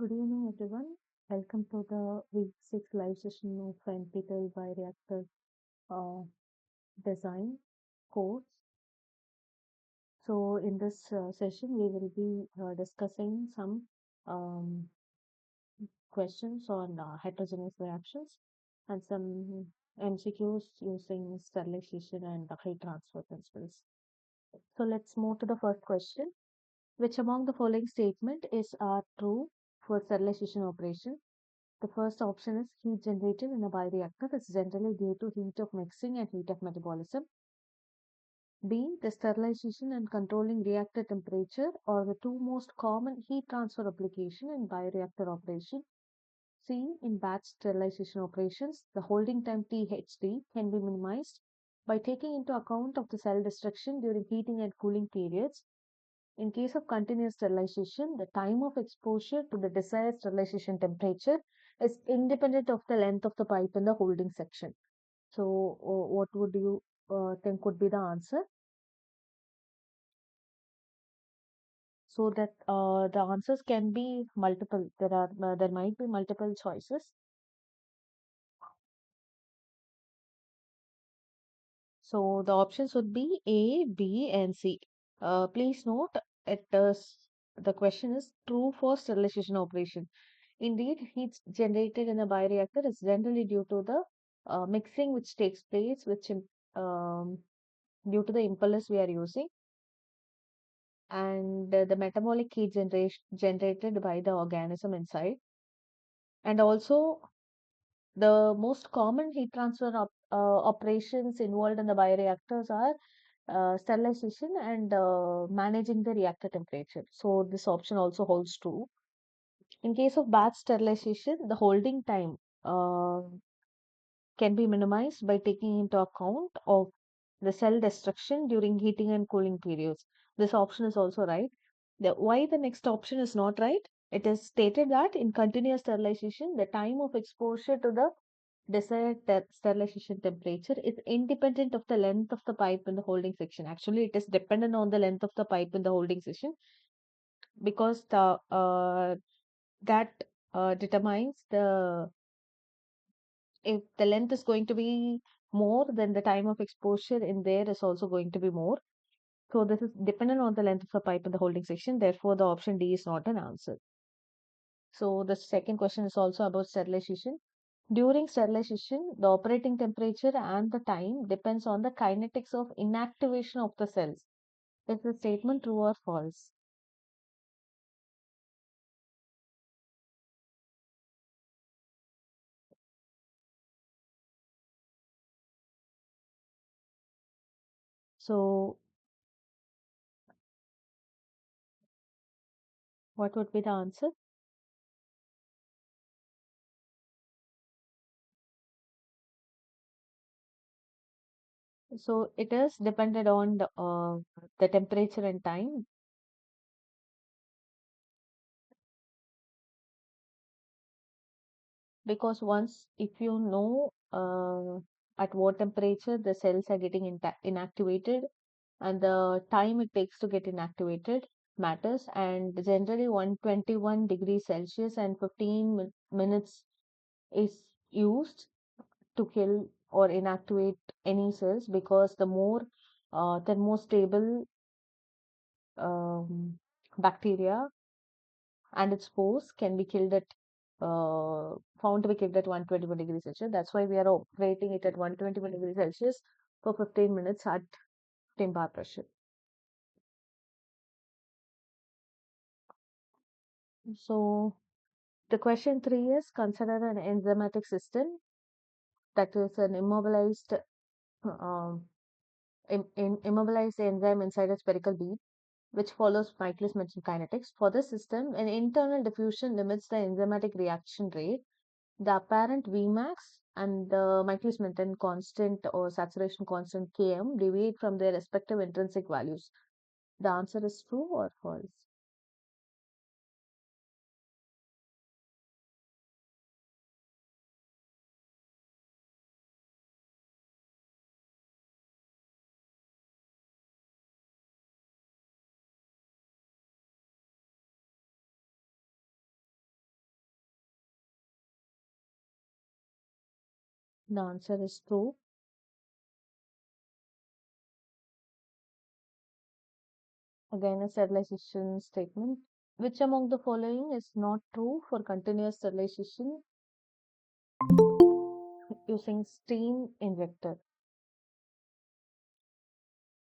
Good evening, everyone. Welcome to the week 6 live session of NPTEL Bioreactor uh, design course. So, in this session, we will be discussing some um, questions on heterogeneous reactions and some MCQs using sterilization and heat transfer principles. So, let's move to the first question. Which among the following statement is true for sterilization operation? The first option is heat generated in a bioreactor is generally due to heat of mixing and heat of metabolism. B. The sterilization and controlling reactor temperature are the two most common heat transfer application in bioreactor operation. C. In batch sterilization operations, the holding time THD can be minimized by taking into account of the cell destruction during heating and cooling periods. In case of continuous sterilization, the time of exposure to the desired sterilization temperature is independent of the length of the pipe in the holding section. So, what would you think would be the answer? So that the answers can be multiple. There might be multiple choices. So the options would be A, B, and C. Please note it is the question is true for sterilization operation. Indeed, heat generated in a bioreactor is generally due to the mixing which takes place, due to the impellers we are using, and the metabolic heat generation generated by the organism inside, and also the most common heat transfer operations involved in the bioreactors are sterilization and managing the reactor temperature. So this option also holds true. In case of batch sterilization, the holding time uh, can be minimized by taking into account of the cell destruction during heating and cooling periods. This option is also right. Why the next option is not right? It is stated that in continuous sterilization, the time of exposure to the desired sterilization temperature is independent of the length of the pipe in the holding section. Actually, it is dependent on the length of the pipe in the holding section because that determines the if the length is going to be more, then the time of exposure in there is also going to be more. So this is dependent on the length of the pipe in the holding section. Therefore, the option D is not an answer. So the second question is also about sterilization. During sterilization, the operating temperature and the time depends on the kinetics of inactivation of the cells. Is the statement true or false? So what would be the answer? So it is dependent on the temperature and time, because once if you know at what temperature the cells are getting inactivated and the time it takes to get inactivated matters, and generally 121 degrees Celsius and 15 minutes is used to kill or inactivate any cells, because the more thermostable um, bacteria and its spores can be killed at found to be killed at 121 degrees Celsius. That's why we are operating it at 121 degrees Celsius for 15 minutes at same bar pressure. So the question 3 is consider an enzymatic system that is an immobilized enzyme inside a spherical bead, which follows Michaelis Menten kinetics. For this system, an internal diffusion limits the enzymatic reaction rate. The apparent Vmax and the Michaelis Menten constant or saturation constant Km deviate from their respective intrinsic values. The answer is true or false? The answer is true. Again, a sterilization statement. Which among the following is not true for continuous sterilization using steam injector?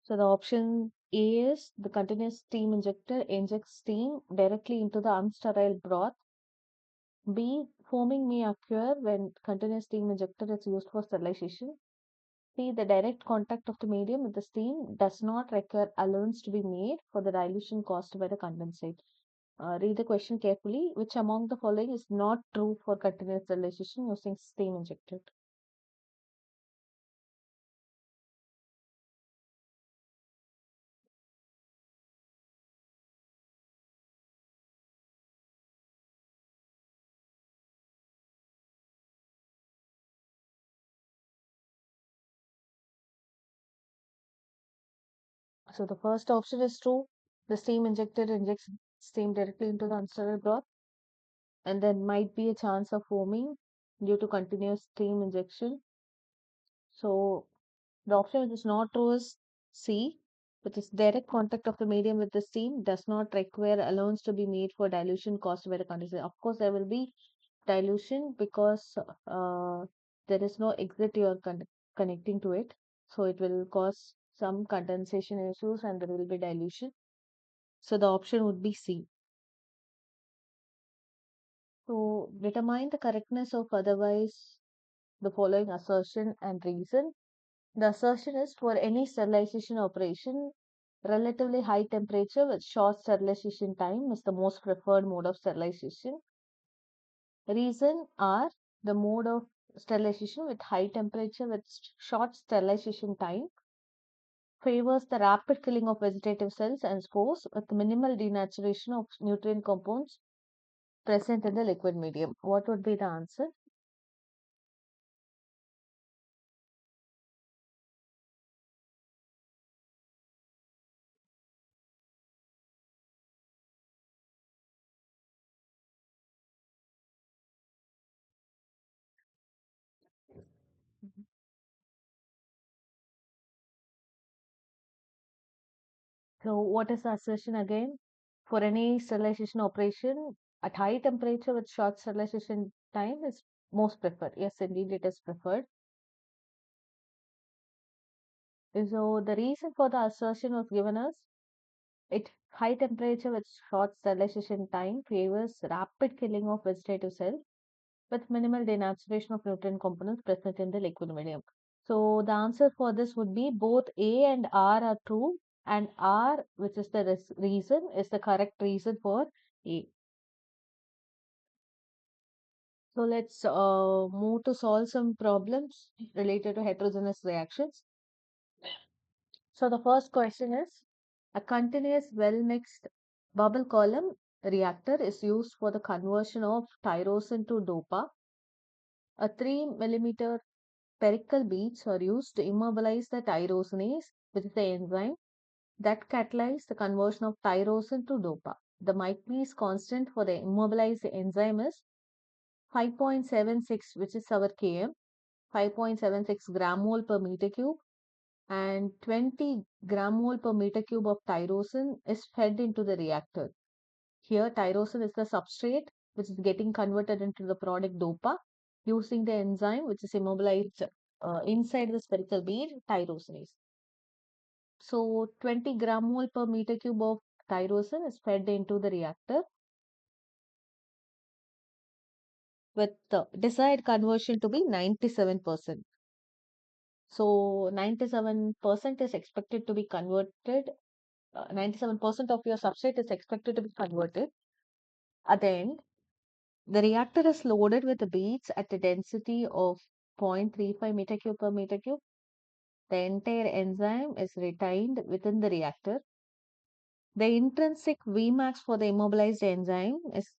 So the option A is the continuous steam injector injects steam directly into the unsterile broth. B. Foaming may occur when continuous steam injector is used for sterilization. C. The direct contact of the medium with the steam does not require allowance to be made for the dilution caused by the condensate. Read the question carefully. Which among the following is not true for continuous sterilization using steam injector? So the first option is true. The steam injector injects steam directly into the unsterile broth, and there might be a chance of foaming due to continuous steam injection. So the option which is not true is C, which is direct contact of the medium with the steam does not require allowance to be made for dilution caused by the condensate. Of course, there will be dilution because there is no exit you are connecting to it. So it will cause some condensation issues and there will be dilution. So the option would be C. So determine the correctness of otherwise the following assertion and reason. The assertion is for any sterilization operation, relatively high temperature with short sterilization time is the most preferred mode of sterilization. Reason are the mode of sterilization with high temperature with short sterilization time favors the rapid killing of vegetative cells and spores with minimal denaturation of nutrient compounds present in the liquid medium. What would be the answer? So, what is the assertion again? For any sterilization operation, at high temperature with short sterilization time is most preferred. Yes, indeed, it is preferred. So, the reason for the assertion was given as it high temperature with short sterilization time favors rapid killing of vegetative cells with minimal denaturation of nutrient components present in the liquid medium. So the answer for this would be both A and R are true, and R, which is the reason, is the correct reason for A. So let's move to solve some problems related to heterogeneous reactions. So the first question is, a continuous well-mixed bubble column reactor is used for the conversion of tyrosine to dopa. A 3 millimeter spherical beads are used to immobilize the tyrosinase, which is the enzyme that catalyzes the conversion of tyrosine to dopa. The Mike-Lees constant for the immobilized enzyme is 5.76, which is our Km, 5.76 gram mole per meter cube, and 20 gram mole per meter cube of tyrosine is fed into the reactor. Here, tyrosine is the substrate which is getting converted into the product dopa using the enzyme which is immobilized inside the spherical bead, tyrosinase. So 20 gram mole per meter cube of tyrosine is fed into the reactor with the desired conversion to be 97%. So 97% is expected to be converted. 97% of your substrate is expected to be converted. At the end, the reactor is loaded with the beads at a density of 0.35 meter cube per meter cube. The entire enzyme is retained within the reactor. The intrinsic Vmax for the immobilized enzyme is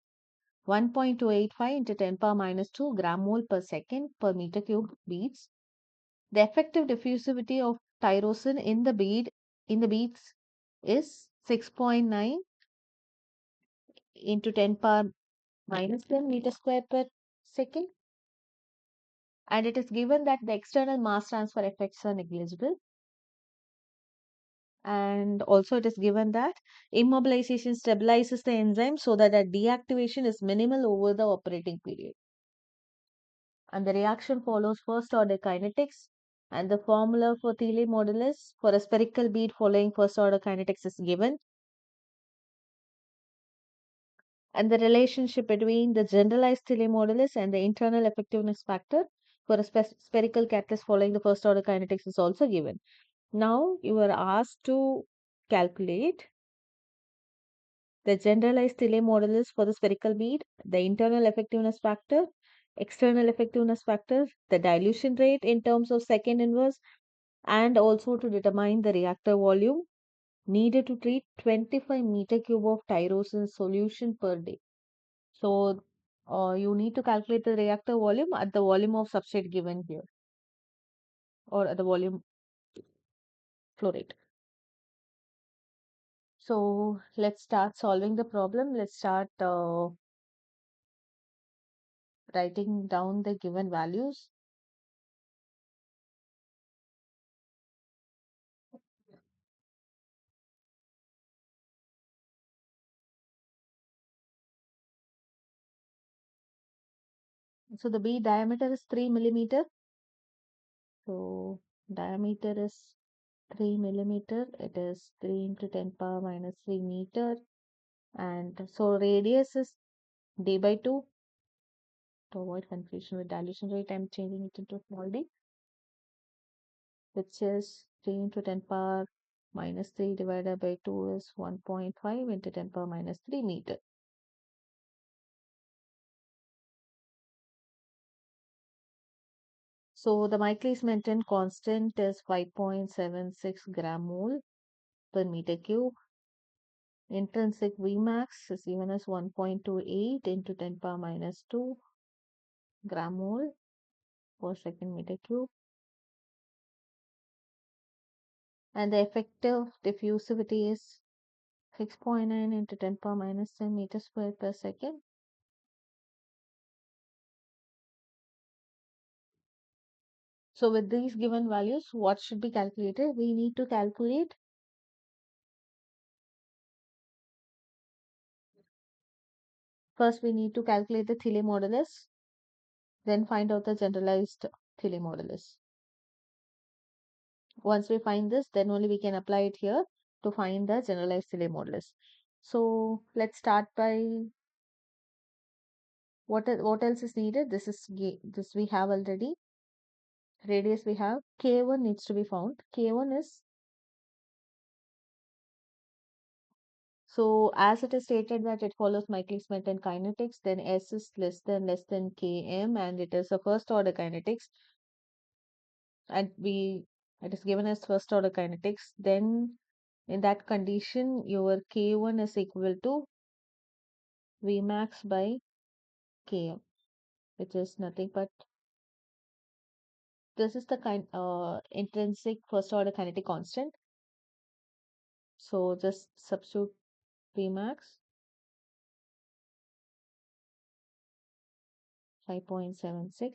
1.285 into 10 power minus 2 gram mole per second per meter cube beads. The effective diffusivity of tyrosine in the beads is 6.9 into 10 power minus 10 meter square per second. And it is given that the external mass transfer effects are negligible. And also it is given that immobilization stabilizes the enzyme so that the deactivation is minimal over the operating period. And the reaction follows first order kinetics. And the formula for Thiele modulus for a spherical bead following first order kinetics is given. And the relationship between the generalized Thiele modulus and the internal effectiveness factor for a spherical catalyst following the first order kinetics is also given. Now you are asked to calculate the generalized Thiele modulus for the spherical bead, the internal effectiveness factor, external effectiveness factor, the dilution rate in terms of second inverse, and also to determine the reactor volume needed to treat 25 meter cube of tyrosine solution per day. So you need to calculate the reactor volume at the volume of substrate given here, or at the volume flow rate. So let's start solving the problem. Let's start writing down the given values. So the bead diameter is 3 millimeter. So diameter is 3 millimeter. It is 3 into 10 power minus 3 meter. And so radius is d by 2. To avoid confusion with dilution rate, I'm changing it into small d, which is 3 into 10 power minus 3 divided by 2 is 1.5 into 10 power minus 3 meter. So the Michaelis Menten constant is 5.76 gram mole per meter cube. Intrinsic Vmax is given as 1.28 into 10 power minus 2 gram mole per second meter cube. And the effective diffusivity is 6.9 into 10 power minus 10 meters squared per second. So with these given values, what should be calculated? We need to calculate first we need to calculate the Thiele modulus, then find out the generalized Thiele modulus. Once we find this, then only we can apply it here to find the generalized Thiele modulus. So let's start by what else is needed. This we have already. Radius we have. K1 needs to be found. K1 is, so as it is stated that it follows Michaelis-Menten kinetics, then S is less than Km, and it is a first order kinetics, and it is given as first order kinetics. Then in that condition, your K1 is equal to Vmax by Km, which is nothing but this is the intrinsic first order kinetic constant. So just substitute Vmax 5.76.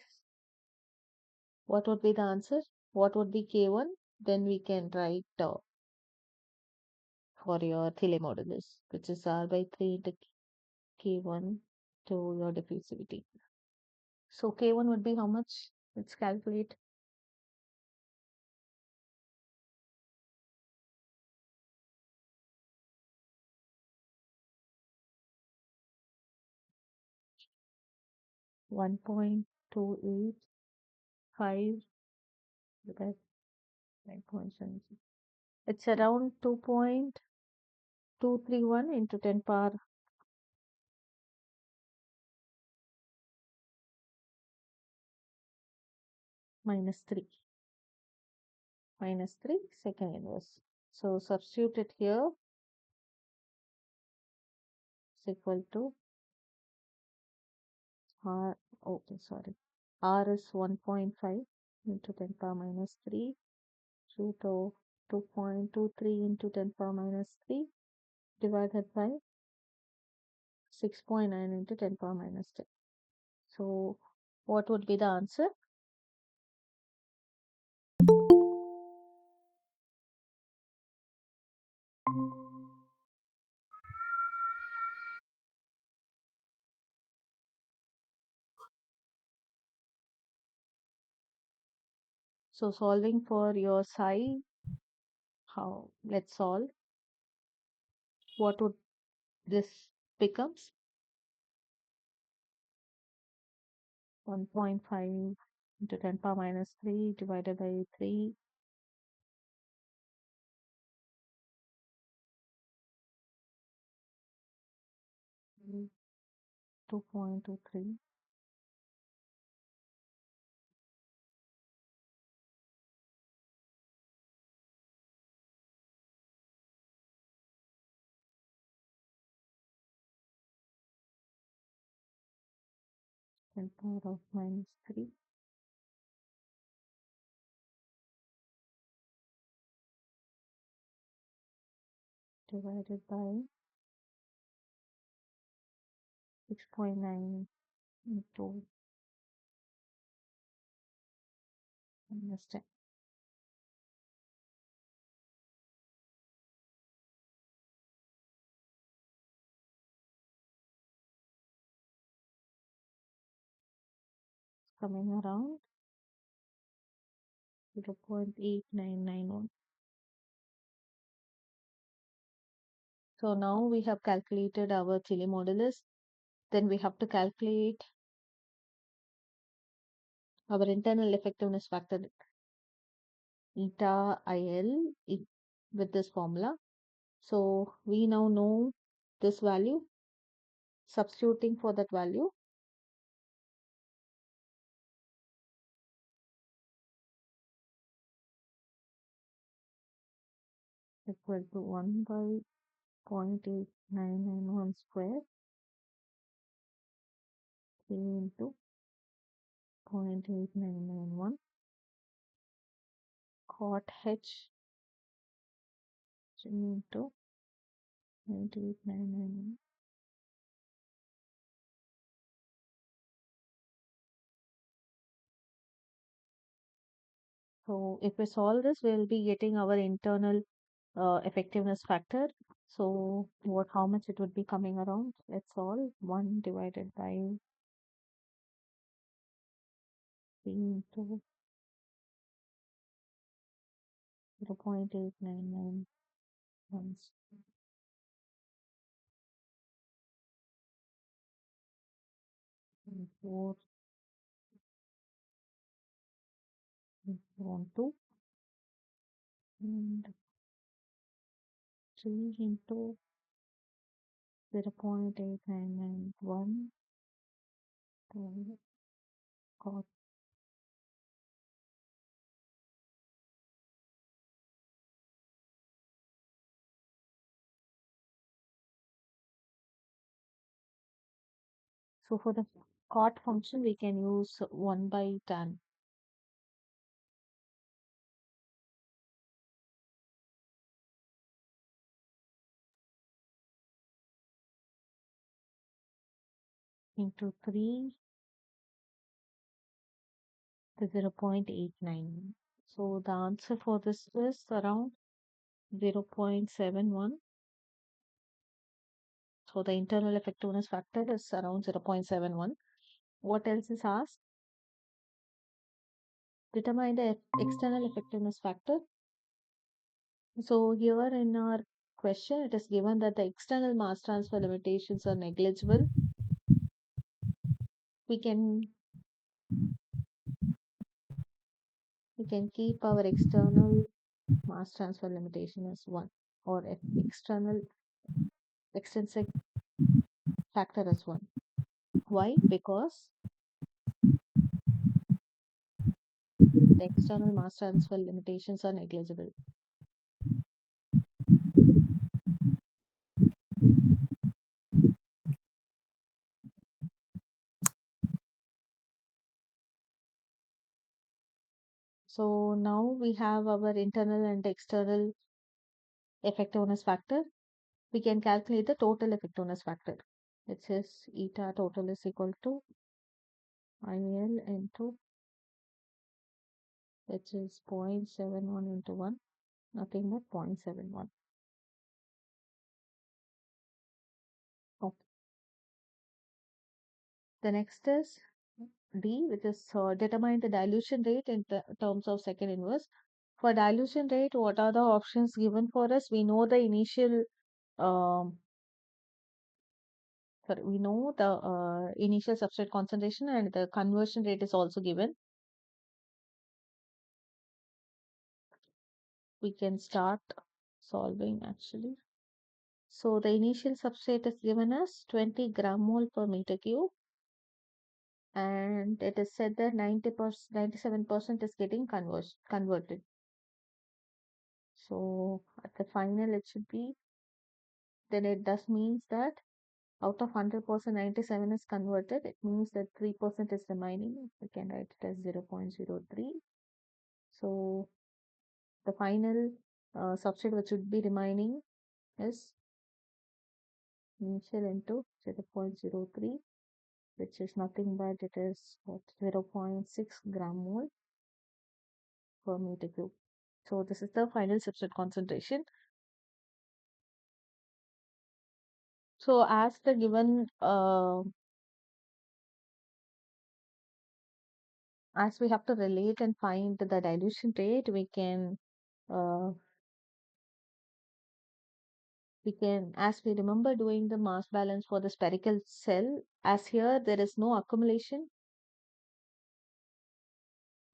What would be the answer? What would be K1? Then we can write for your Thiele modulus, which is R by 3 into K1 to your diffusivity. So K1 would be how much? Let's calculate. One point two eight five divided by 9.76. It's around 2.231 into 10 power minus 3. Minus 3 second inverse. So substitute it here. Is equal to R, okay, sorry. R is 1.5 into 10 power minus 3 root of 2.23 into 10 power minus 3 divided by 6.9 into 10 power minus 10. So what would be the answer? So solving for your psi, how let's solve. What would this becomes? 1.5 into 10 power minus 3 divided by 3. Mm, 2.23 10 power of minus 3 divided by 6.9 into minus 10. Coming around 0.8991. So now we have calculated our Chile modulus. Then we have to calculate our internal effectiveness factor eta IL with this formula. So we now know this value. Substituting for that value, equal to 1 by 0.8991 square 3 into 0.8991 cot h 3 into 0.8991. So if we solve this, we'll be getting our internal effectiveness factor. So what, how much it would be coming around? Let's solve. 1 divided by 3 into 0.8991 4 1 2 and 3 into 0.8991 cot. So for the cot function, we can use 1 by tan. Into 3 to 0.89. So the answer for this is around 0.71. So the internal effectiveness factor is around 0.71. What else is asked? Determine the external effectiveness factor. So here in our question, it is given that the external mass transfer limitations are negligible. We can keep our external mass transfer limitation as 1 or external extrinsic factor as 1. Why? Because the external mass transfer limitations are negligible. So now we have our internal and external effectiveness factor. We can calculate the total effectiveness factor, which is eta total is equal to IL into, which is 0.71 into 1, nothing but 0.71. The next is D, which is determine the dilution rate in terms of second inverse. For dilution rate, what are the options given for us? We know the initial, um, sorry, we know the initial substrate concentration and the conversion rate is also given. We can start solving actually. So the initial substrate is given as 20 gram mole per meter cube, and it is said that 90%, 97% is getting converted. So at the final, it should be, then it does means that out of 100%, 97 is converted. It means that 3% is remaining. We can write it as 0.03. So the final substrate which would be remaining is initial into 0.03, which is nothing but it is what, 0.6 gram mole per meter cube. So this is the final substrate concentration. So as the given, as we have to relate and find the dilution rate, uh, as we remember doing the mass balance for the spherical cell, as here there is no accumulation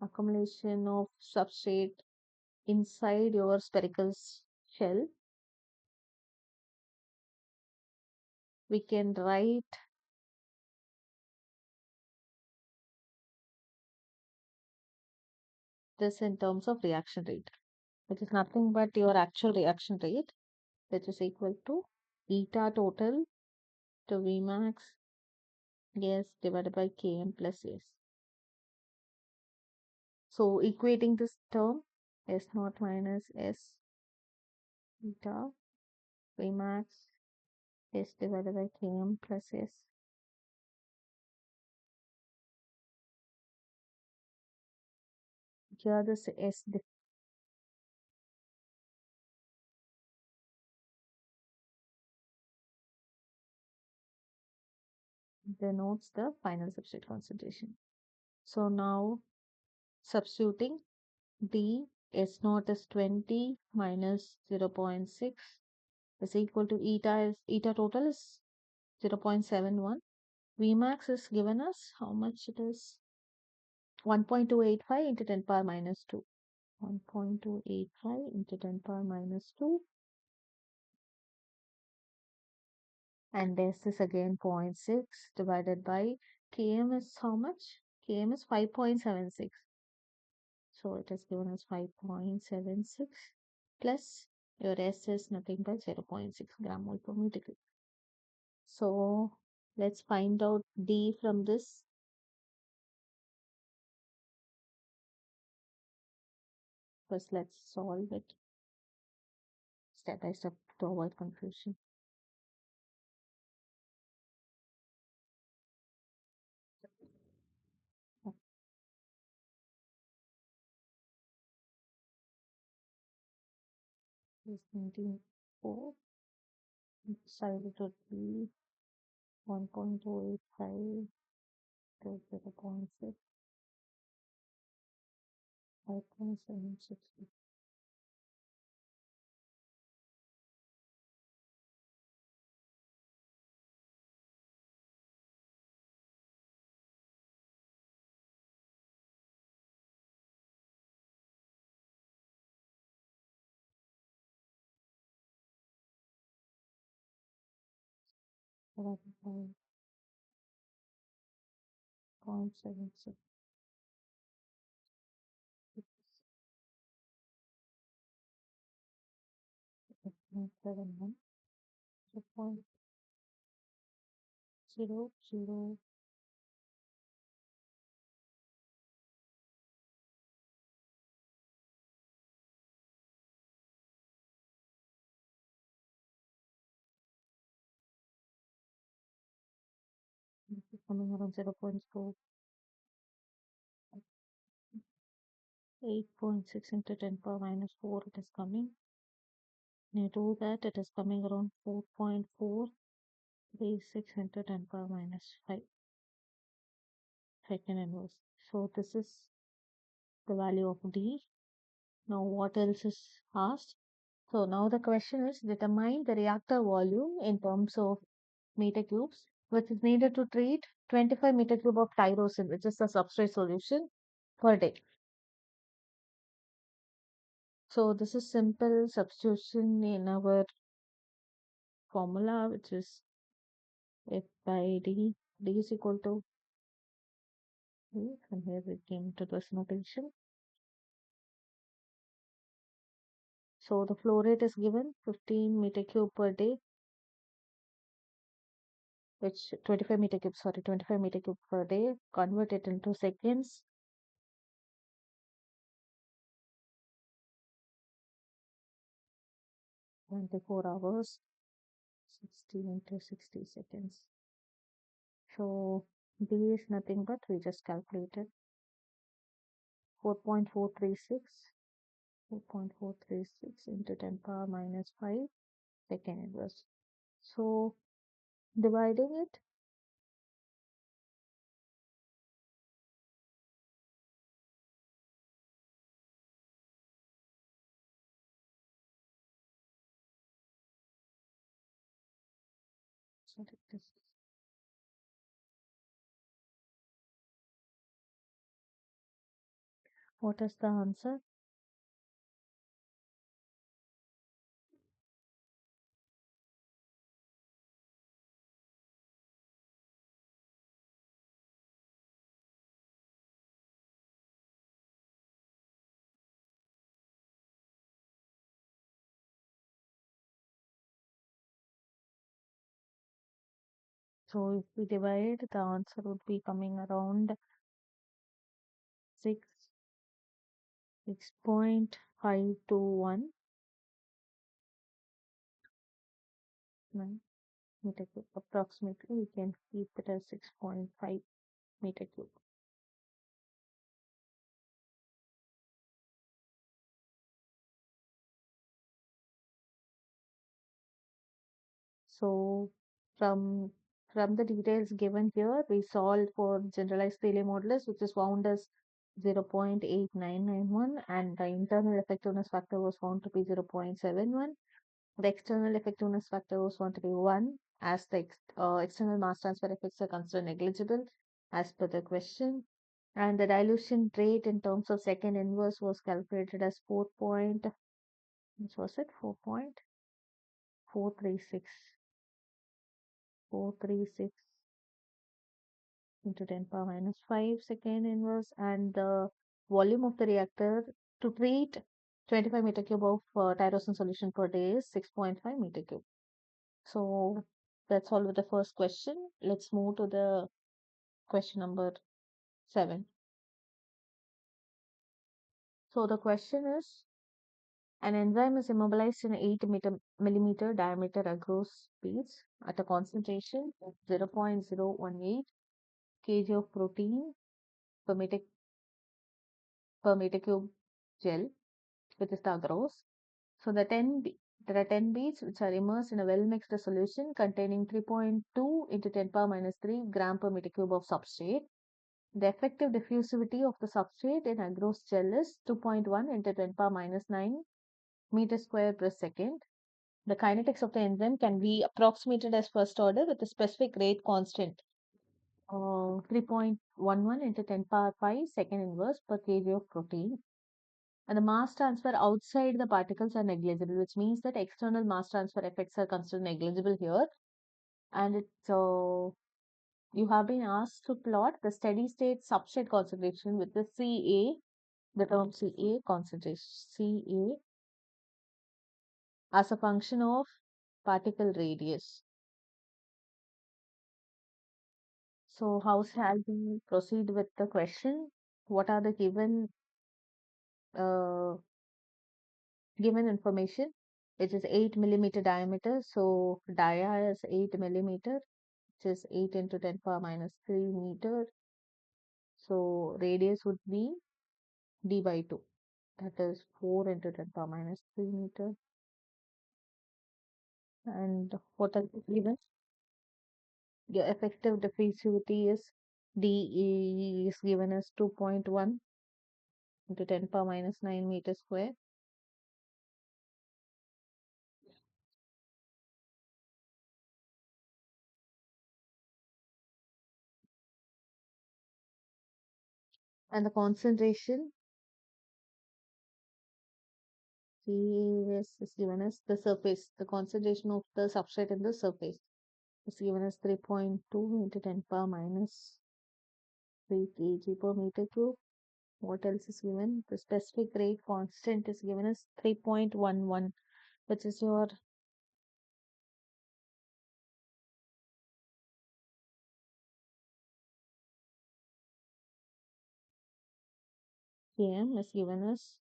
of substrate inside your spherical shell, we can write this in terms of reaction rate, which is nothing but your actual reaction rate, which is equal to eta total to Vmax S divided by Km plus S. So equating this term, S naught minus S eta Vmax S divided by Km plus S. Here this S denotes the final substrate concentration. So now substituting D S naught is 20 minus 0.6 is equal to eta total is 0.71. Vmax is given us how much it is, 1.285 into 10 power minus 2. 1.285 into 10 power minus 2, and this is again 0.6 divided by Km is how much? Km is 5.76. So it is given as 5.76 plus your S is nothing but 0.6 gram mole per meter cube. So let's find out D from this. First, let's solve it step by step to avoid confusion. Is 19.4. Decided to be 1.285 to 0.6, 5.760. Divided by 0.766, 0.71, so 0.00. Coming around 0.4, 8.6 into 10 power minus 4 it is coming. When you do that, it is coming around 4.436 into 10 power minus 5. second inverse. So this is the value of D. Now what else is asked? So now the question is determine the reactor volume in terms of meter cubes, which is needed to treat 25 meter cube of tyrosine, which is the substrate solution per day. So this is simple substitution in our formula, which is F by D. D is equal to from here we came to this notation. So the flow rate is given 15 meter cube per day, which 25 meter cube, sorry, 25 meter cube per day. Convert it into seconds. 24 hours, 60 into 60 seconds. So D is nothing but we just calculated 4.436, 4.436 into 10 power minus 5 second inverse. So dividing it, so this, what is the answer? So if we divide, the answer would be coming around 6, 6.521 meter cube. Approximately, we can keep it as 6.5 meter cube. So from the details given here, we solved for generalized Rayleigh modulus, which is found as 0.8991, and the internal effectiveness factor was found to be 0.71. The external effectiveness factor was found to be 1, as the external mass transfer effects are considered negligible as per the question. And the dilution rate in terms of second inverse was calculated as 4 point, which was it? 4.436. 436 into 10 power minus 5 second inverse, and the volume of the reactor to treat 25 meter cube of tyrosine solution per day is 6.5 meter cube. So that's all with the first question. Let's move to the question number 7. So the question is, an enzyme is immobilized in 8 millimeter diameter agarose beads at a concentration of 0.018 kg of protein per meter cube gel, which is the agarose. So there are 10 beads which are immersed in a well mixed solution containing 3.2 into 10 power minus 3 gram per meter cube of substrate. The effective diffusivity of the substrate in agarose gel is 2.1 into 10 power minus 9 meter square per second. The kinetics of the enzyme can be approximated as first order with a specific rate constant 3.11 into 10 power 5 second inverse per kg of protein. And the mass transfer outside the particles are negligible, which means that external mass transfer effects are considered negligible here. And it's you have been asked to plot the steady state substrate concentration with the Ca, the term Ca concentration, Ca as a function of particle radius. So how shall we proceed with the question? What are the uh, given information? It is 8 millimeter diameter. So dia is 8 millimeter, which is 8 into 10 power minus 3 meter. So radius would be d by 2. That is 4 into 10 power minus 3 meter. And what are the given? Your effective diffusivity is dE is given as 2.1 into 10 power minus 9 meters square. And the concentration is given as the surface, the concentration of the substrate in the surface is given as 3.2 into 10 power minus 3 kg per meter cube. What else is given? The specific rate constant is given as 3.11, which is your Km is given as.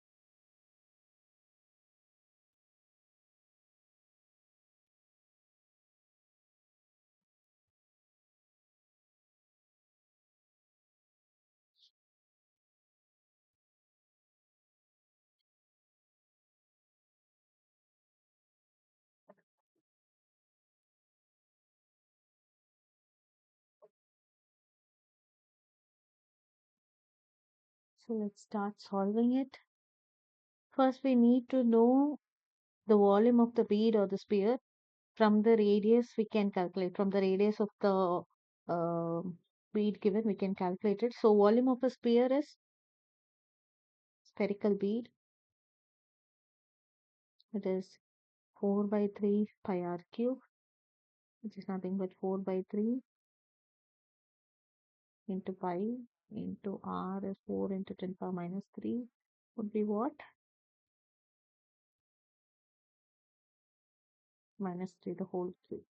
So let's start solving it. First, we need to know the volume of the bead or the sphere. From the radius, we can calculate. From the radius of the bead given, we can calculate it. So volume of a sphere is spherical bead. It is 4 by 3 pi r cube, which is nothing but 4 by 3 into pi into r is 4 into 10 power minus 3 would be what? Minus 3 the whole cube.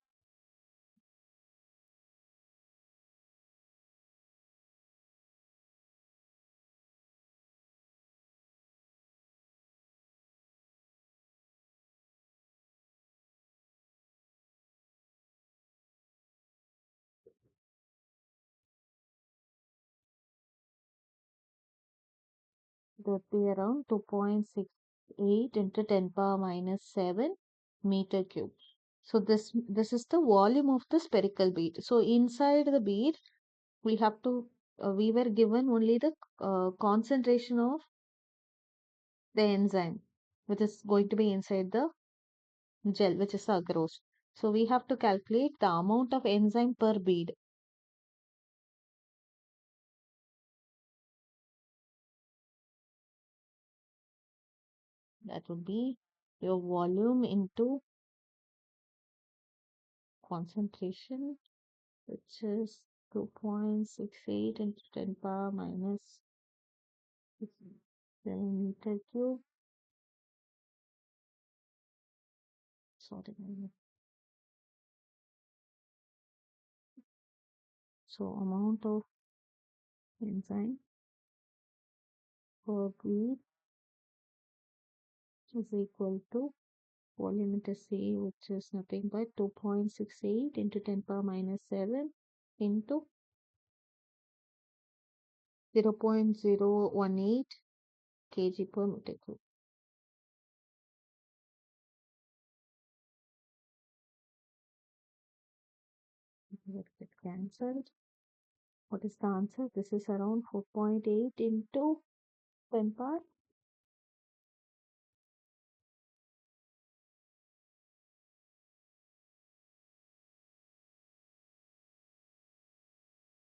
That would be around 2.68 into 10 power minus 7 meter cube. So this is the volume of the spherical bead. So inside the bead, we have to we were given only the concentration of the enzyme, which is going to be inside the gel, which is the agarose. So we have to calculate the amount of enzyme per bead. That would be your volume into concentration, which is 2.68 into 10 power minus 7 meter cube. Sorry. So amount of enzyme per bead is equal to volume into C, which is nothing but 2.68 into 10 power minus 7 into 0.018 kg per meter cube. Let's get cancelled. What is the answer? This is around 4.8 into 10 power.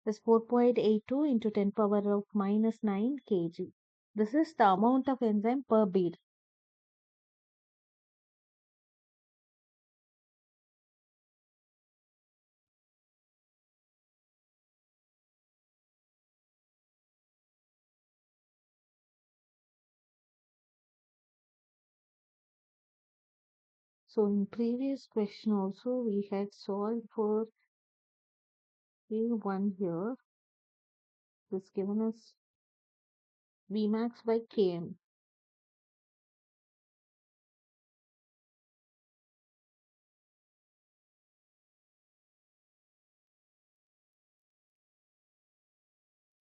This 4.82 into 10 power of minus 9 kg. This is the amount of enzyme per bead. So in previous question also we had solved for K1 here. This given us Vmax by Km.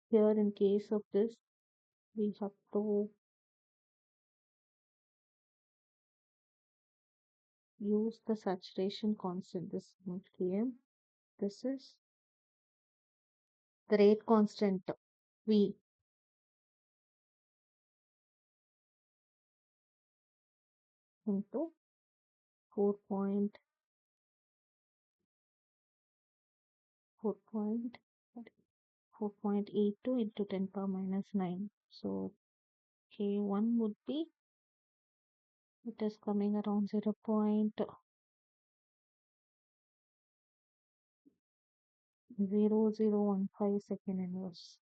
Here in case of this, we have to use the saturation constant. This is not Km. This is the rate constant V into 4.82 into 10 power minus 9. So K1 would be, it is coming around 0.0015 second inverse.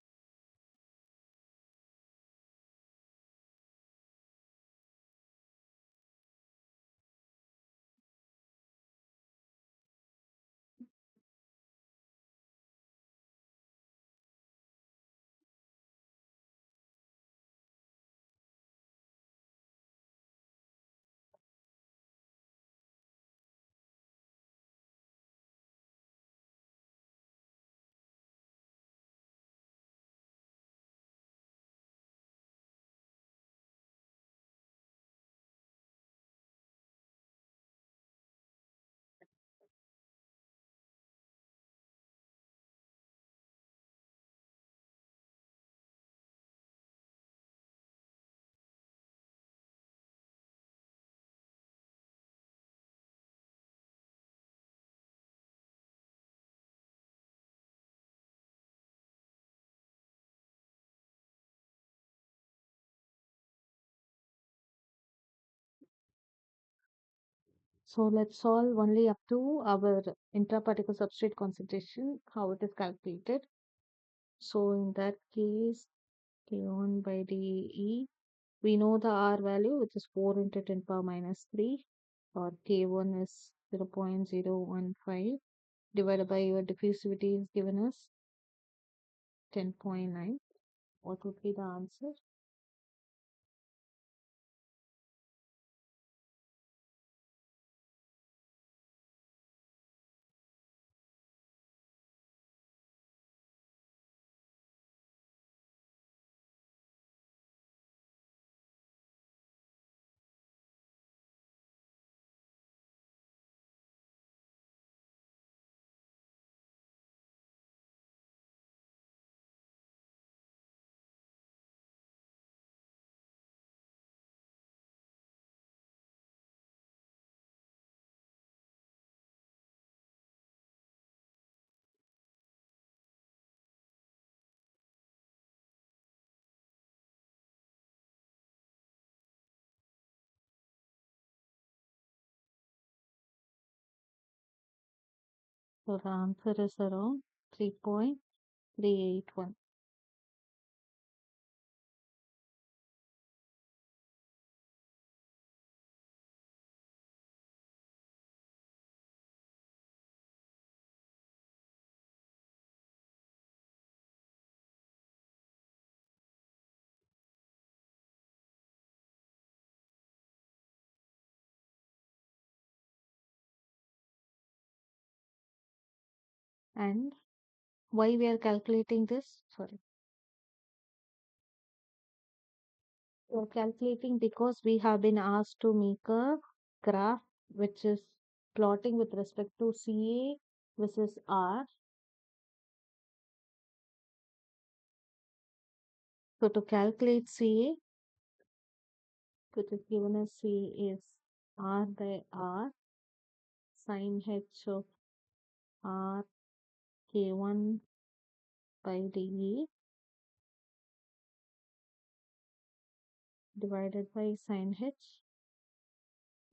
So let's solve only up to our intraparticle substrate concentration, how it is calculated. So in that case, K1 by dE, we know the R value, which is 4 into 10 power minus 3, or K1 is 0.015, divided by your diffusivity is given as 10.9. What would be the answer? So the answer is around 3.381. And why we are calculating this? Sorry. We are calculating because we have been asked to make a graph which is plotting with respect to CA versus R. So to calculate CA, which is given as C is R by R sin H of R K1 by dE divided by sin H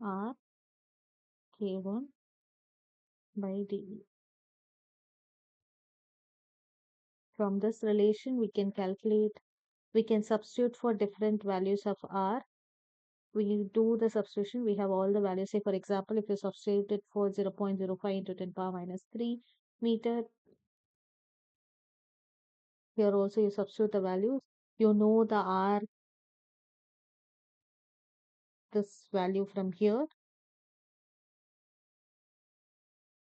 R K1 by dE. From this relation, we can substitute for different values of R. We do the substitution, we have all the values. Say, for example, if you substitute it for 0.05 into 10 power minus 3 meter, here also you substitute the values. You know the R, this value from here,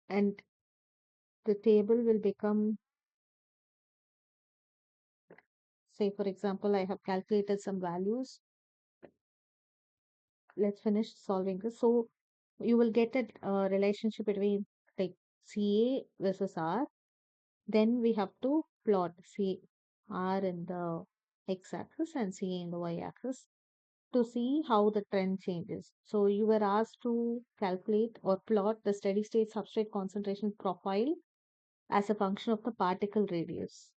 and the table will become, say, for example, I have calculated some values. Let's finish solving this. So you will get a relationship between like CA versus R. Then we have to plot C R in the x-axis and C in the y-axis to see how the trend changes. So you were asked to calculate or plot the steady state substrate concentration profile as a function of the particle radius.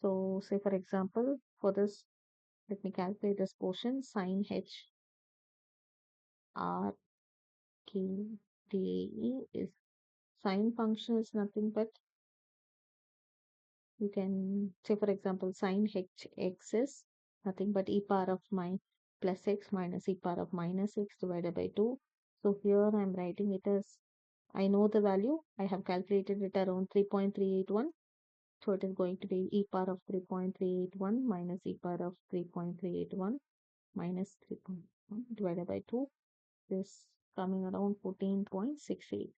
So say for example, for this, let me calculate this portion sine h r k d is sine function is nothing but you can say for example sine h x is nothing but e power of my plus x minus e power of minus x divided by 2. So here I'm writing it as I know the value. I have calculated it around 3.381. So it is going to be e power of 3.381 minus e power of 3.381 minus 3.1 divided by 2 is coming around 14.68.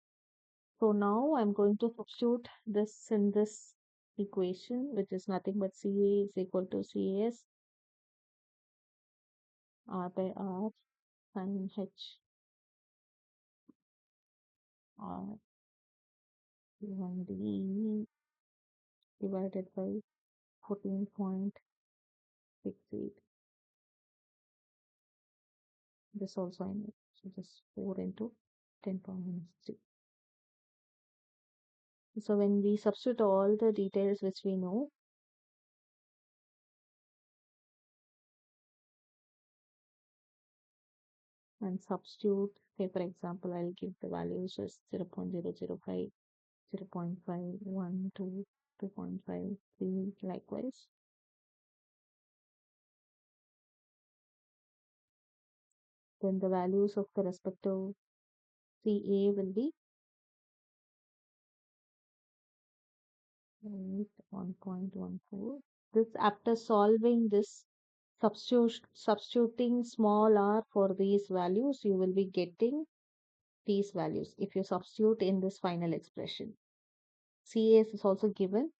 So now I'm going to substitute this in this equation, which is nothing but CA is equal to CAS R by R sin H R 1D divided by 14.68. This also I know. So just 4 into 10 power minus 3. So when we substitute all the details which we know, and substitute, say for example, I'll give the values as 0.005, 0.512, 2.53, likewise. Then the values of the respective CA will be 1.14. This after solving this, substituting small r for these values, you will be getting these values if you substitute in this final expression. CAS is also given.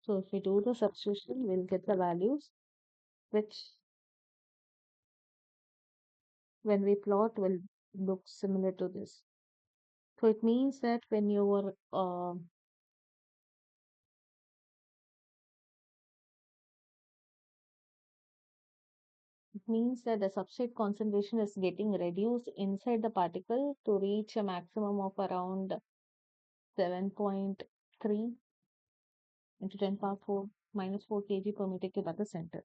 So if we do the substitution, we'll get the values which when we plot will look similar to this. So it means that when your it means that the substrate concentration is getting reduced inside the particle to reach a maximum of around 7.3 into 10 power 4 minus 4 kg per meter cube at the center.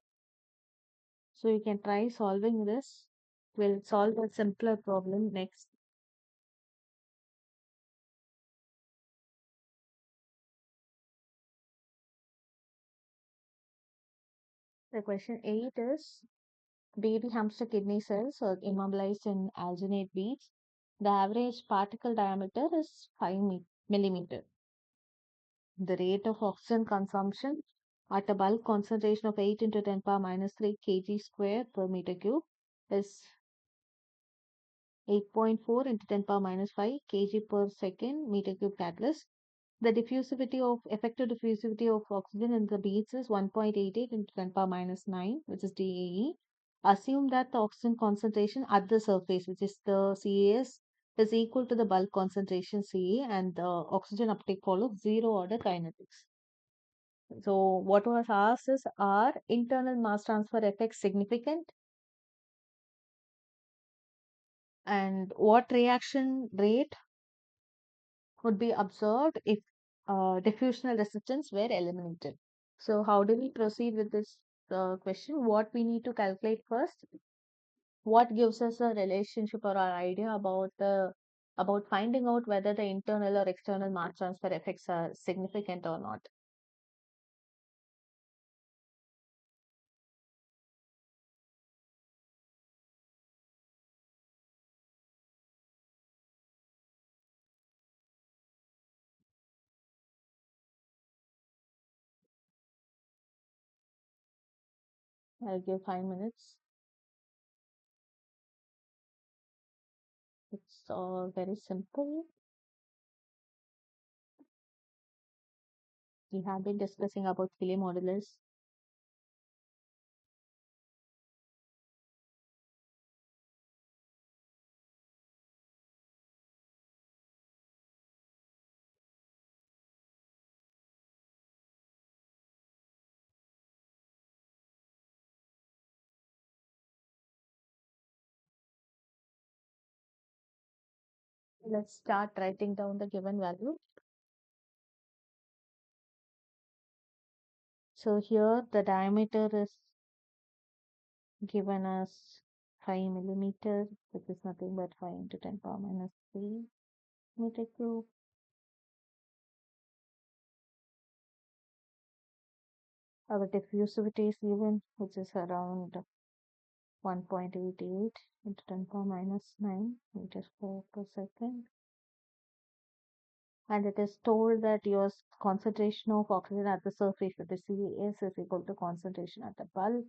So you can try solving this. We'll solve a simpler problem next. The question 8 is baby hamster kidney cells are immobilized in alginate beads. The average particle diameter is 5 millimeter. The rate of oxygen consumption at a bulk concentration of 8 into 10 power minus 3 kg square per meter cube is 8.4 into 10 power minus 5 kg per second meter cube catalyst. The effective diffusivity of oxygen in the beads is 1.88 into 10 power minus 9, which is DAE. Assume that the oxygen concentration at the surface, which is the CAS, is equal to the bulk concentration CA, and the oxygen uptake follows zero order kinetics. So what was asked is, are internal mass transfer effects significant? And what reaction rate would be observed if diffusional resistance were eliminated? So how do we proceed with this question? What we need to calculate first? What gives us a relationship or our idea about finding out whether the internal or external mass transfer effects are significant or not? I'll give 5 minutes. very simple. We have been discussing about modulus. Let's start writing down the given value. So here the diameter is given as 5 millimeter, which is nothing but 5 into 10 power minus 3 meter cube. Our diffusivity is given, which is around 1.88 into 10 power minus 9 meters per second. And it is told that your concentration of oxygen at the surface, that is CAS, is equal to concentration at the bulk.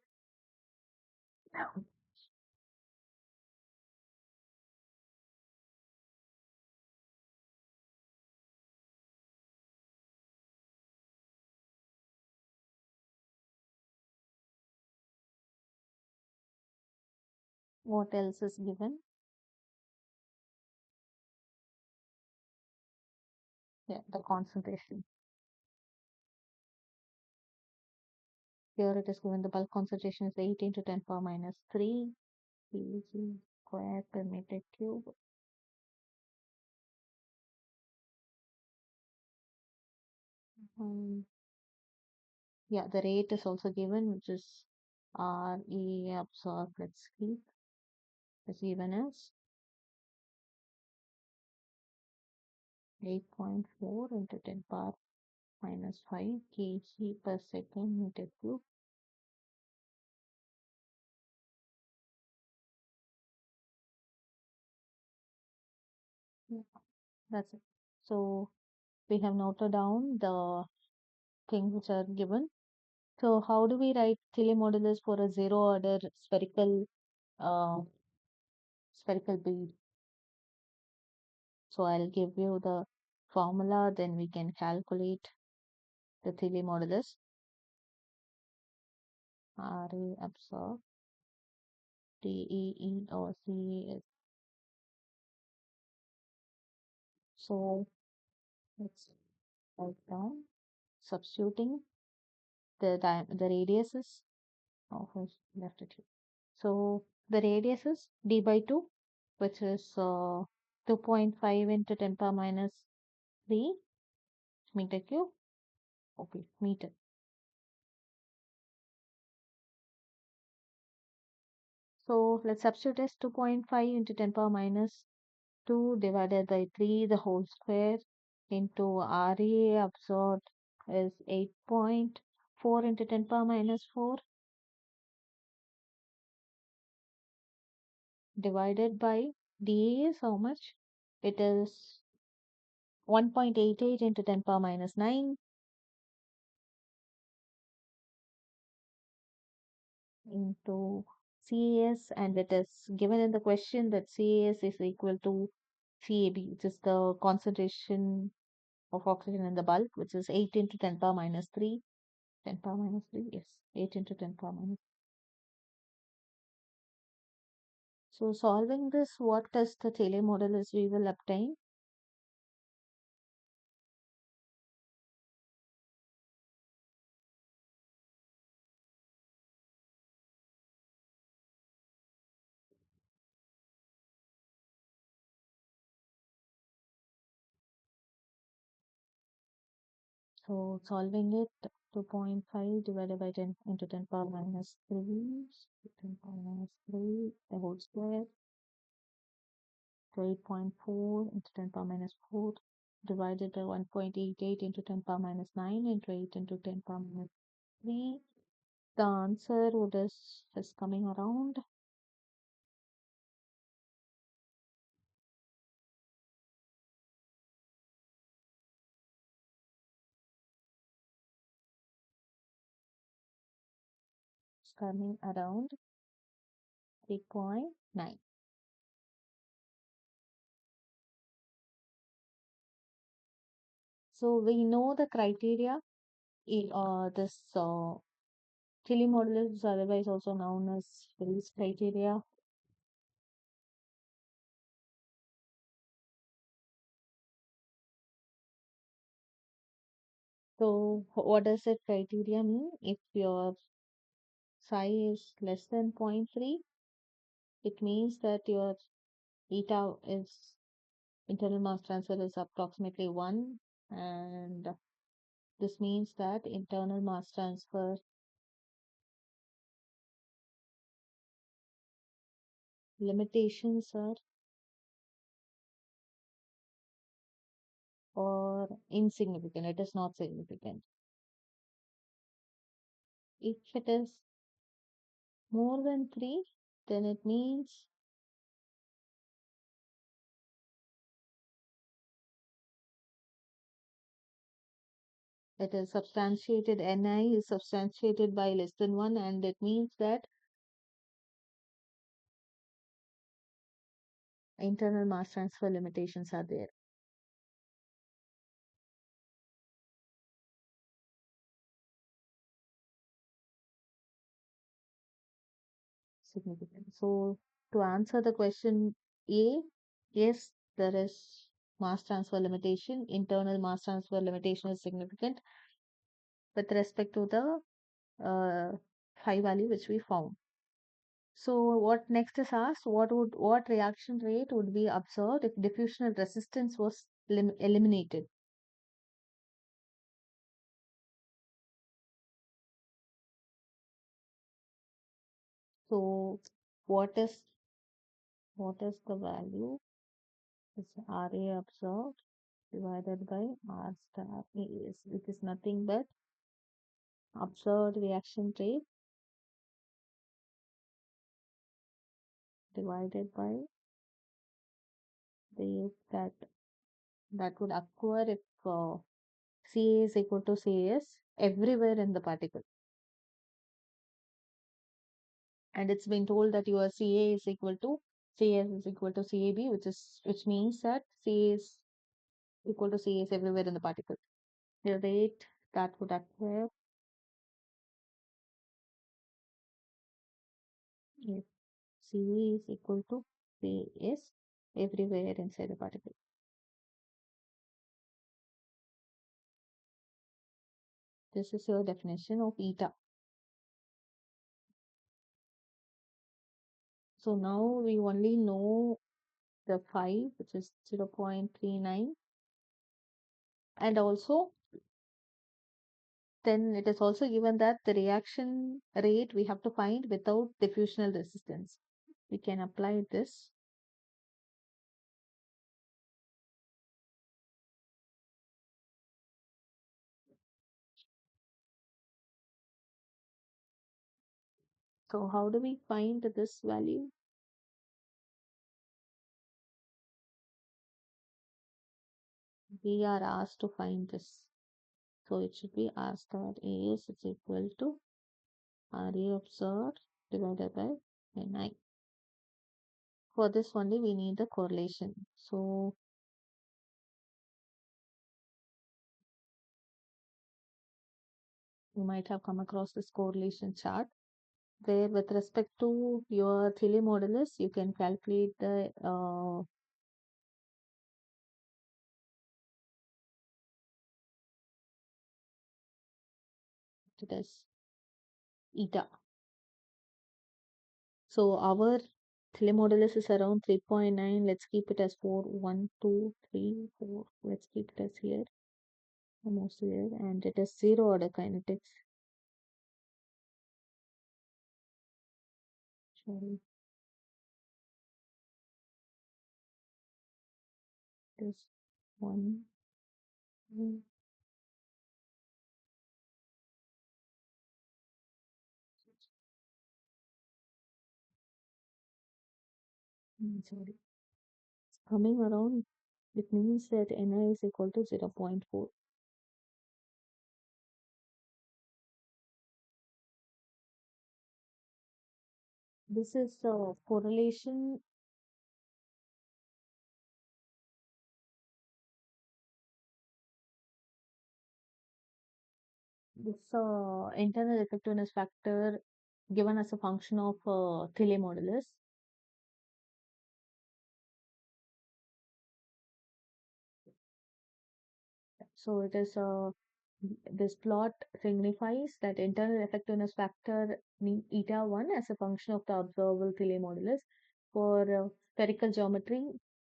What else is given? Yeah, the concentration. Here it is given the bulk concentration is 8 into 10 power minus 3 kg square per meter cube. Yeah, the rate is also given, which is RE absorbed, let's see, is given as 8.4 into 10 power minus 5 kg per second meter cube. Yeah, that's it. So we have noted down the things which are given. So how do we write Thiele modulus for a zero order uh, spherical bead? So I'll give you the formula, then we can calculate the Thiele modulus. RA absorb TEE or CES. So let's write down substituting the radiuses of left it here. So the radius is d by 2, which is 2.5 into 10 power minus 3 meter cube. Okay, meter. So let's substitute as 2.5 into 10 power minus 2 divided by 3 the whole square into RA absorbed is 8.4 into 10 power minus 4 divided by dA is how much? It is 1.88 into 10 power minus 9 into CAS, and it is given in the question that CAS is equal to CAB, which is the concentration of oxygen in the bulk, which is 8 into 10 power minus 3. 10 power minus 3, yes, 8 into 10 power minus. So solving this, what is the Thiele modulus we will obtain? So solving it, 2.5 divided by 10 into 10 power minus 3, 10 power minus 3, the whole square, to 8.4 into 10 power minus 4, divided by 1.88 into 10 power minus 9 into 8 into 10 power minus 3. The answer would is coming around it's coming around 3.9. So we know the criteria. This telemodulus is otherwise also known as Phil's criteria. So what does that criteria mean? If your psi is less than 0.3, it means that your eta is internal mass transfer is approximately 1, and this means that internal mass transfer limitations are insignificant. It is not significant. If it is more than 3, then it means it is substantiated. Ni is substantiated by less than 1, and it means that internal mass transfer limitations are there. Significant. So to answer the question A, yes, there is mass transfer limitation. Internal mass transfer limitation is significant with respect to the phi value which we found. So what next is asked? What reaction rate would be observed if diffusional resistance was eliminated? So what is the value? It's Ra observed divided by R star AS, which is nothing but observed reaction rate divided by the that would occur if Ca is equal to Cas everywhere in the particle. And it's been told that your Ca is equal to Cas is equal to Cab, which means that Ca is equal to Cas everywhere in the particle. The rate that would occur if Ca is equal to Cas everywhere inside the particle. This is your definition of eta. So now we only know the phi, which is 0.39, and also then it is also given that the reaction rate we have to find without diffusional resistance. We can apply this. So how do we find this value? We are asked to find this. So it should be R star AS is equal to RA observed divided by Ni. For this only we need the correlation. So you might have come across this correlation chart where with respect to your Thiele modulus, you can calculate the it is eta. So our Thiele modulus is around 3.9. Let's keep it as 4. 1, 2, 3, 4. Let's keep it as here. Almost here. And it is 0 order kinetics. Sorry. It is 1, 2, sorry. It's coming around. It means that Ni is equal to 0.4. This is the correlation. This internal effectiveness factor given as a function of Thiele modulus. So it is this plot signifies that internal effectiveness factor eta 1 as a function of the observable Thiele modulus for spherical geometry,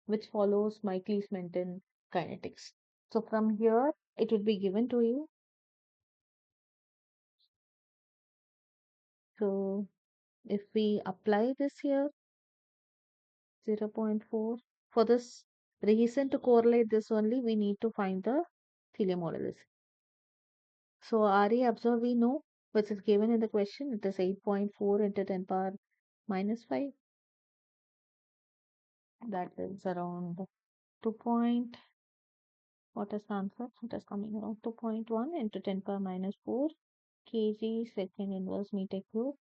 which follows Michaelis-Menten kinetics. So from here, it would be given to you. So if we apply this here, 0.4, for this reason to correlate this only, we need to find the Thiele modulus. So RA observed we know, which is given in the question, it is 8.4 into 10 power minus 5. That is around 2 point, what is the answer? It is coming around 2.1 into 10 power minus 4 kg second inverse meter cube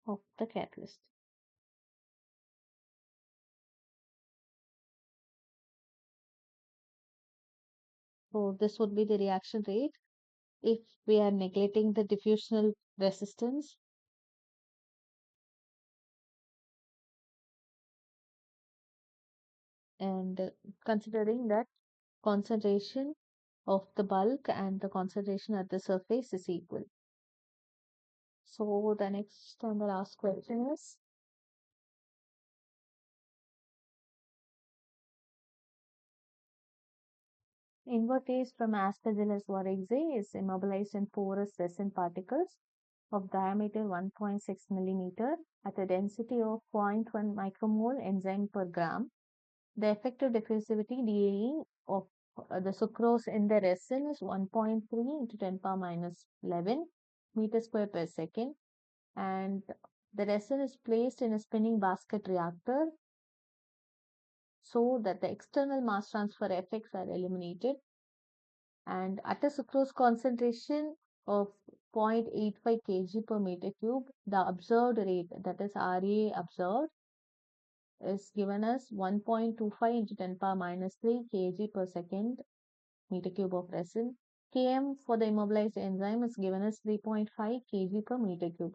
of the catalyst. So this would be the reaction rate if we are neglecting the diffusional resistance. And considering that concentration of the bulk and the concentration at the surface is equal. So the next and the last question is, invertase from Aspergillus oryzae is immobilized in porous resin particles of diameter 1.6 millimeter at a density of 0.1 micromole enzyme per gram. The effective diffusivity DAE of the sucrose in the resin is 1.3 into 10 power minus 11 meter square per second, and the resin is placed in a spinning basket reactor so that the external mass transfer effects are eliminated. And at a sucrose concentration of 0.85 kg per meter cube, the observed rate, that is RA observed, is given as 1.25 into 10 power minus 3 kg per second meter cube of resin. Km for the immobilized enzyme is given as 3.5 kg per meter cube.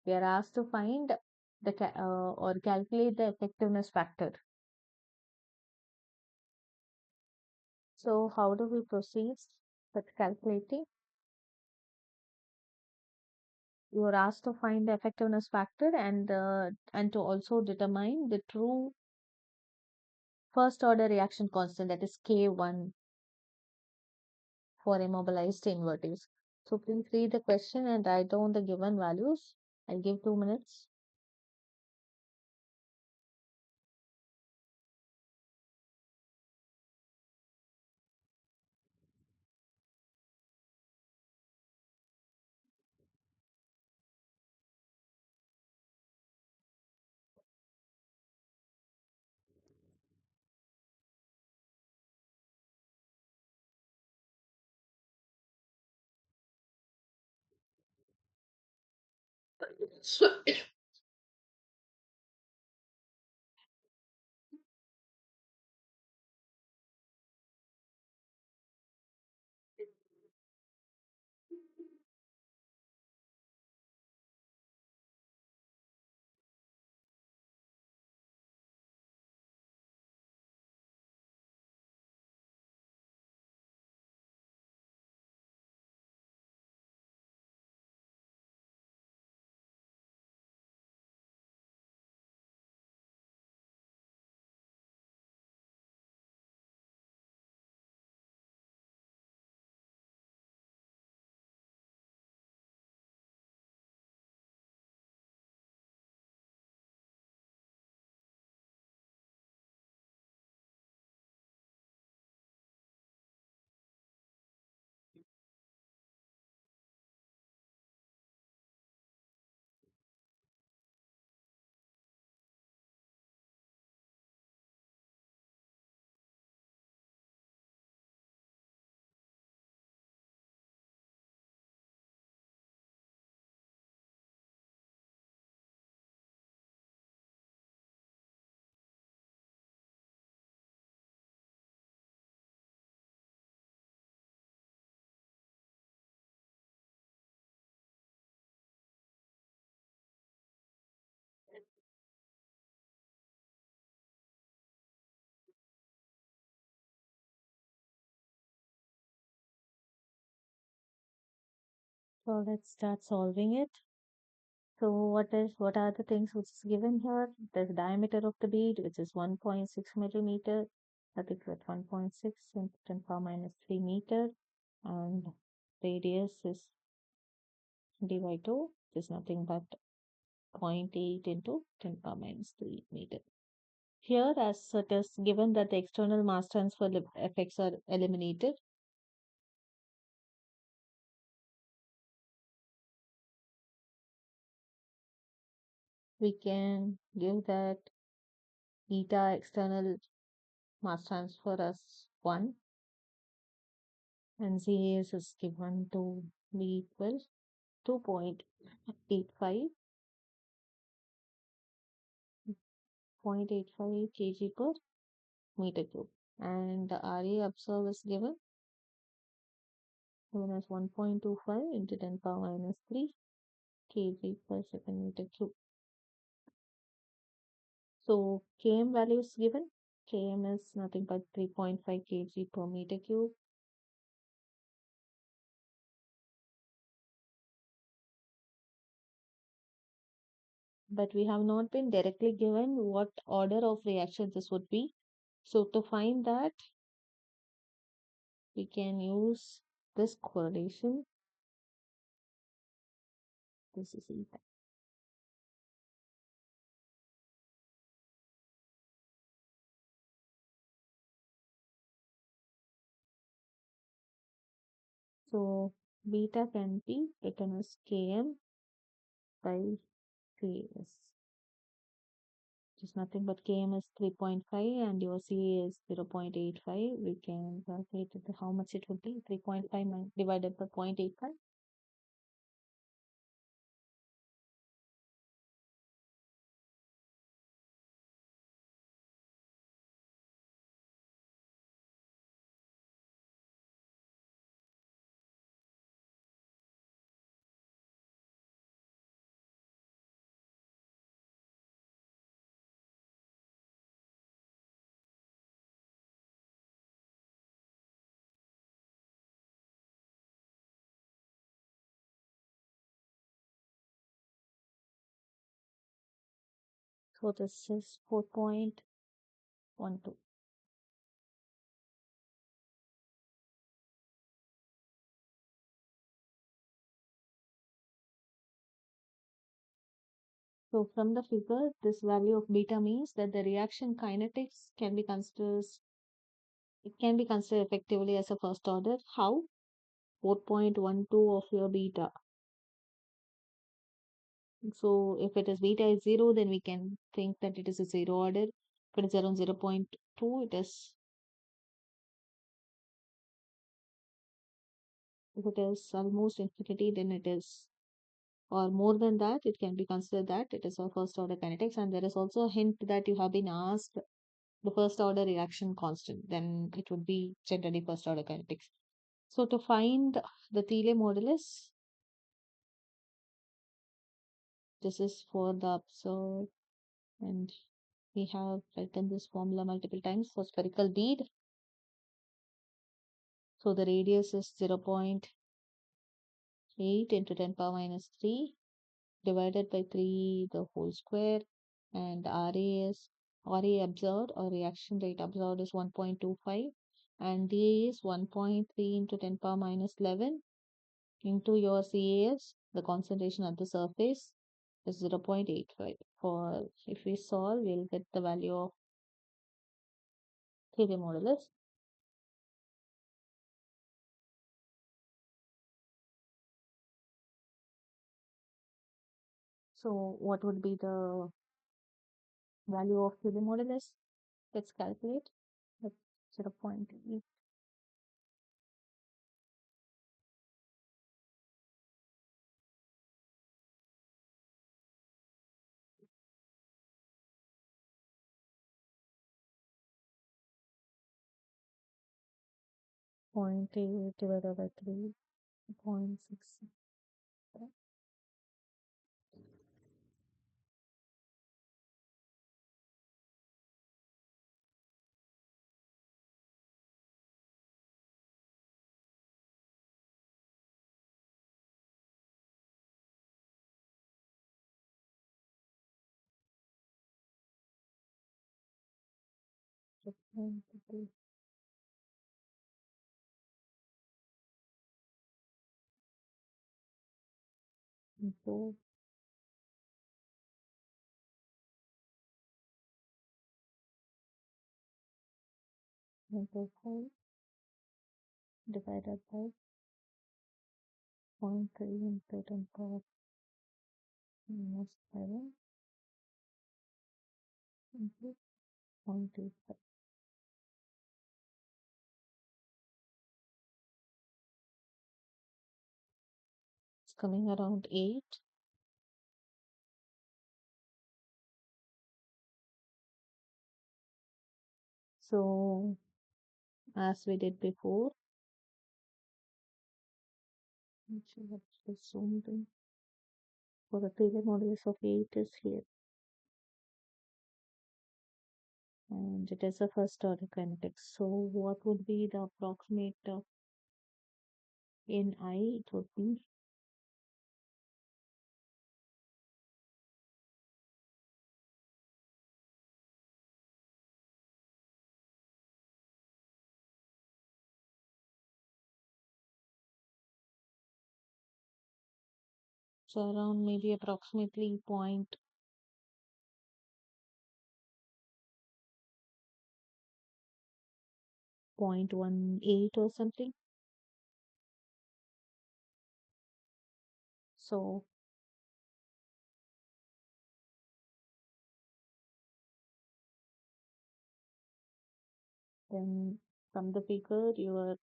We are asked to find the or calculate the effectiveness factor. So how do we proceed with calculating? You are asked to find the effectiveness factor and to also determine the true first order reaction constant, that is K1 for immobilized invertase. So please read the question and write down the given values. I'll give 2 minutes. So let's start solving it. So what are the things which is given here? The diameter of the bead, which is 1.6 millimeter, that is with 1.6 into 10 power minus 3 meter, and radius is d by 2, which is nothing but zero point 0.8 into 10 power minus 3 meter. Here, as it is given that the external mass transfer effects are eliminated, we can give that eta external mass transfer as 1, and CAS is given to be equal 2.85 kg per meter cube, and the RA absorbed is given as 1.25 into 10 power minus 3 kg per second meter cube. So Km value is given. Km is nothing but 3.5 kg per meter cube. But we have not been directly given what order of reaction this would be. So to find that, we can use this correlation. This is eta. So beta can be written as Km by Cs. Just nothing but Km is 3.5 and your Ca is 0.85. We can calculate how much it would be. 3.5 divided by 0.85. So this is 4.12. So from the figure, this value of beta means that the reaction kinetics can be considered, it can be considered effectively as a first order. How? 4.12 of your beta. So if it is beta is 0, then we can think that it is a 0 order. If it is around 0.2, it is, if it is almost infinity, then it is, or more than that, it can be considered that it is a first order kinetics. And there is also a hint that you have been asked the first order reaction constant, then it would be generally first order kinetics. So to find the Thiele modulus, this is for the observed, and we have written this formula multiple times for spherical bead. So the radius is 0.8 into 10 power minus 3 divided by 3 the whole square, and RA observed or reaction rate observed is 1.25, and DA is 1.3 into 10 power minus 11 into your CAS, the concentration at the surface is 0.85. For if we solve, we'll get the value of Thiele modulus. So what would be the value of Thiele modulus? Let's calculate. That's 0.8. Point 8 divided by 3, 0.6. Into into 5 divided by 0.3 into 10 power minus 7 into 0.25. It's coming around 8. So, as we did before, which we have just zoomed in for the Taylor modulus of 8 is here. And it is a first order kinetics. So, what would be the approximate in I? It would be so around maybe approximately 0.18 or something. So then from the figure, your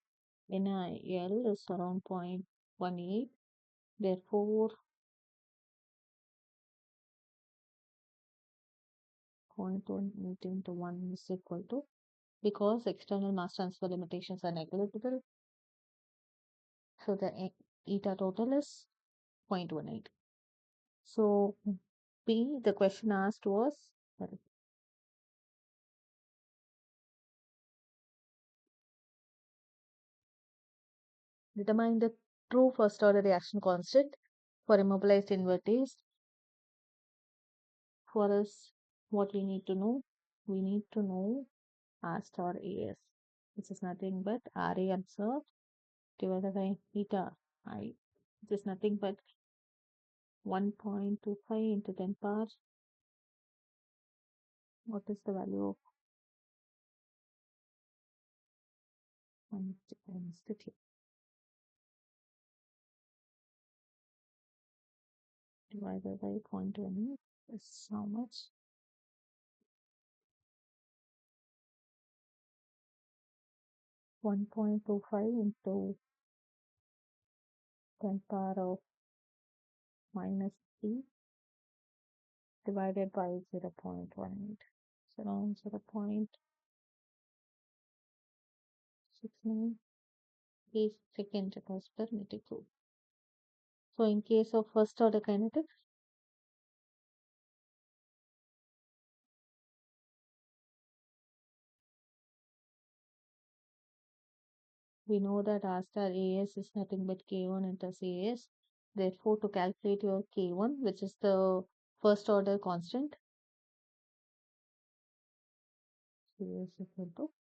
NIL is around 0.18. Therefore, 0.18 into 1 is equal to, because external mass transfer limitations are negligible, so the eta total is 0.18. So B, the question asked was, sorry, determine the true first order reaction constant for immobilized invertase. For us, what we need to know R star AS, which is nothing but RA observed divided by eta I, which is nothing but 1.25 into 10 power. What is the value of 1 times the T divided by 0.20 is how much? 1.25 into 10 power of minus 3 divided by 0.18. So around 0.69 seconds per meter cube. So in case of first order kinetics, we know that R star AS is nothing but K1 into CAS. Therefore, to calculate your K1, which is the first order constant, CAS is equal to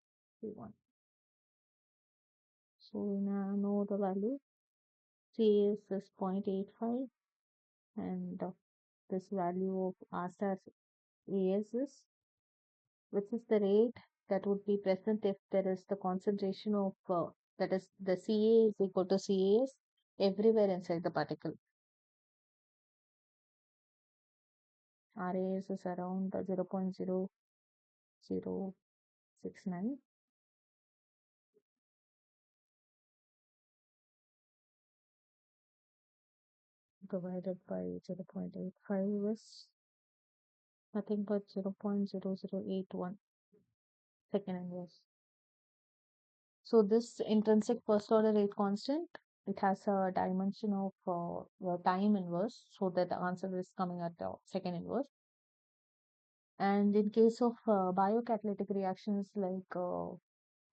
K1. So we now know the value. CAS is 0.85 and this value of R star AS is, which is the rate that would be present if there is the concentration of, that is the Ca is equal to CAS everywhere inside the particle. RAS is around 0.0069 divided by 0.85 is nothing but 0.0081 second inverse. So this intrinsic first order rate constant, it has a dimension of the time inverse, so that the answer is coming at second inverse. And in case of biocatalytic reactions like your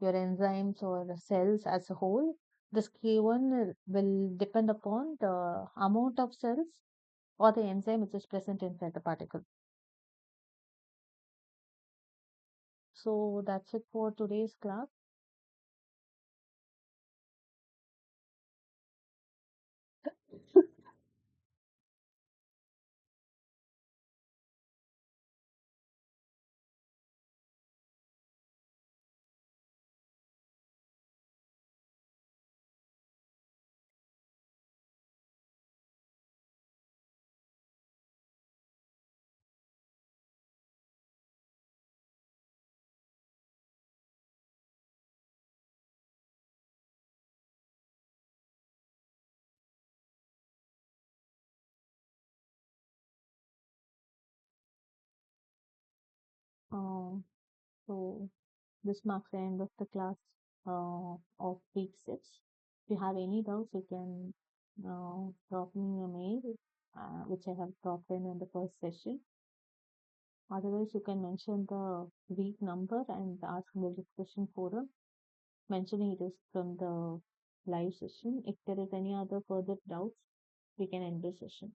enzymes or the cells as a whole, this K1 will depend upon the amount of cells or the enzyme which is present inside the particle. So that's it for today's class. Um, so this marks the end of the class of week 6. If you have any doubts, you can drop me a mail, which I have dropped in the first session. Otherwise, you can mention the week number and ask in the discussion forum, mentioning it is from the live session. If there is any other further doubts, we can end the session.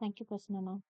Thank you, Prasanna.